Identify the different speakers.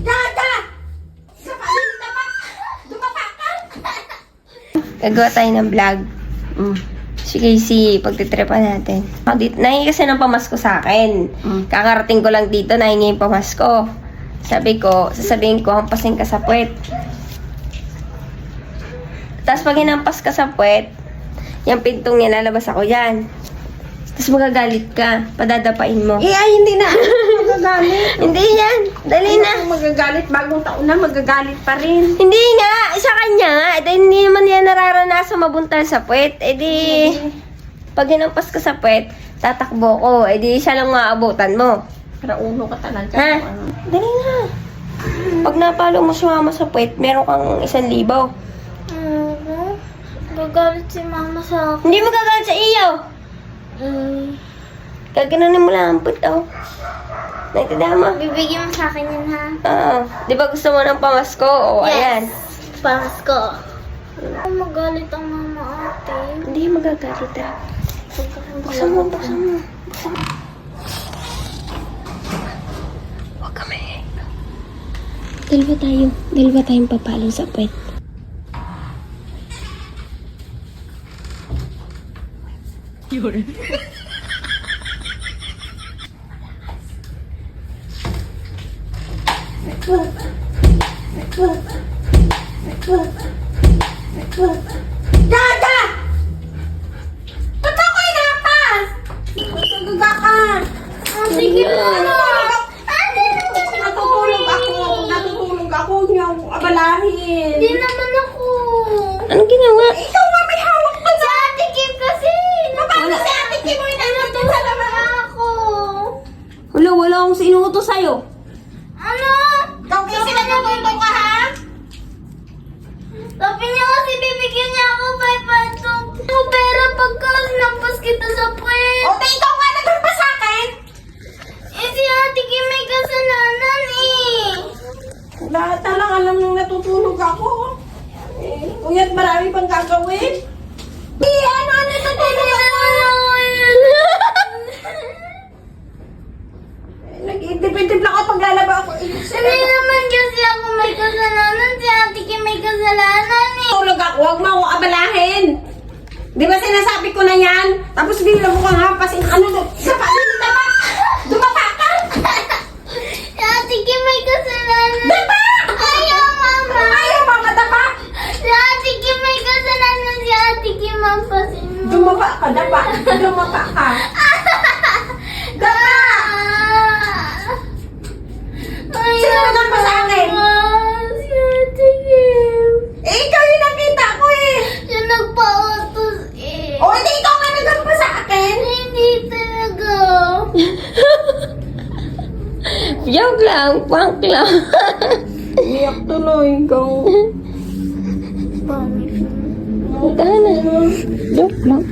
Speaker 1: Dada! Sa palinda pa! Dumapa ka!
Speaker 2: Gagawa tayo ng vlog. Si Casey, pagtitripan natin. Nahingi kasi ng pamasko sa akin. Kakarating ko lang dito, nahingi yung pamasko. Sabi ko, sasabihin ko, hampasin ka sa puwet. Tapos pag hinampas ka sa puwet, yung pintong niya, lalabas ako yan. Tapos magagalit ka, padadapain mo.
Speaker 1: Ay, hindi na. Magagalit.
Speaker 2: Hindi yan, dali na.
Speaker 1: Magagalit, bagong taon na, magagalit pa rin.
Speaker 2: Hindi nga, sa kanya nga. Hindi naman yan nararanasan mabuntal sa puwet. Pag hinampas ka sa puwet, tatakbo ko. Siya lang maabutan mo.
Speaker 1: Para ulo ka talaga.
Speaker 2: Ha? Dali na. Pag napalo mo si mama sa puwet, meron kang 1,000.
Speaker 3: Gagalit si mama sa akin.
Speaker 2: Hindi magagalit sa iyo. Gaganunin mo lang ang puwet, oh. Naintindihan mo?
Speaker 3: Bibigyan mo sa akin yan, ha?
Speaker 2: Di ba gusto mo ng pamasko? O, ayan.
Speaker 3: Pamas ko. Magalit ang mama ate.
Speaker 2: Hindi magagalit, ha? Buksan mo, buksan mo. Buksan mo. Huwag ka may. Dalawa tayong papalo sa puwet.
Speaker 1: Dada! Ba't ako inapas? Nagaga ka.
Speaker 3: Sige na.
Speaker 1: Natutulog ako. Huwag niyo akong abalahin.
Speaker 3: Hindi naman ako.
Speaker 2: Anong ginawa?
Speaker 1: Ikaw nga may hawak ka
Speaker 3: Si Ate Kim kasi.
Speaker 1: Paano si Ate Kim mo inanatid sa laman?
Speaker 3: Ako.
Speaker 2: Wala akong sinuutos sa'yo.
Speaker 3: Ano?
Speaker 1: Ikaw kasi natutulog ka ha?
Speaker 3: Sabi niya kasi bibigyan niya ako 500. Ang pera pagka sinampas kita sa puwet.
Speaker 1: O, ikaw nga naghampas sa akin.
Speaker 3: Si Ate Kim may kasalanan eh.
Speaker 1: Lahat na lang alam nung natutulog ako. Kuya't marami pang gagawin. Ano natutulog ako? Nag-independent lang ako pag lalaba ako.
Speaker 3: Hindi naman kasi ako may kasalanan. Si Ate Kim may kasalanan eh.
Speaker 1: Tulog ako, huwag mo akong abalahin. Di ba sinasabi ko na yan? Tapos bigla mo kang hampasin. Sa palinda pa! Dumapa ka!
Speaker 3: Si Ate Kim may kasalanan.
Speaker 1: Dapa!
Speaker 3: Ayaw, mama.
Speaker 1: Ayaw mama, dapa!
Speaker 3: Si Ate Kim may kasalanan. Si Ate Kim mampasin mo.
Speaker 1: Dumapa ka, dapa! Dumapa ka! Dapa! Sino naghampas sa akin?
Speaker 3: Si Ate Kim.
Speaker 1: Ikaw yung nakita ko eh!
Speaker 3: Siya nagpa-autos eh.
Speaker 1: O, hindi ikaw nga naghampas sa akin!
Speaker 3: Hindi talaga.
Speaker 2: Joke lang, prank lang.
Speaker 1: Iyak tuloy ikaw.
Speaker 2: Huwag ka na. Joke lang.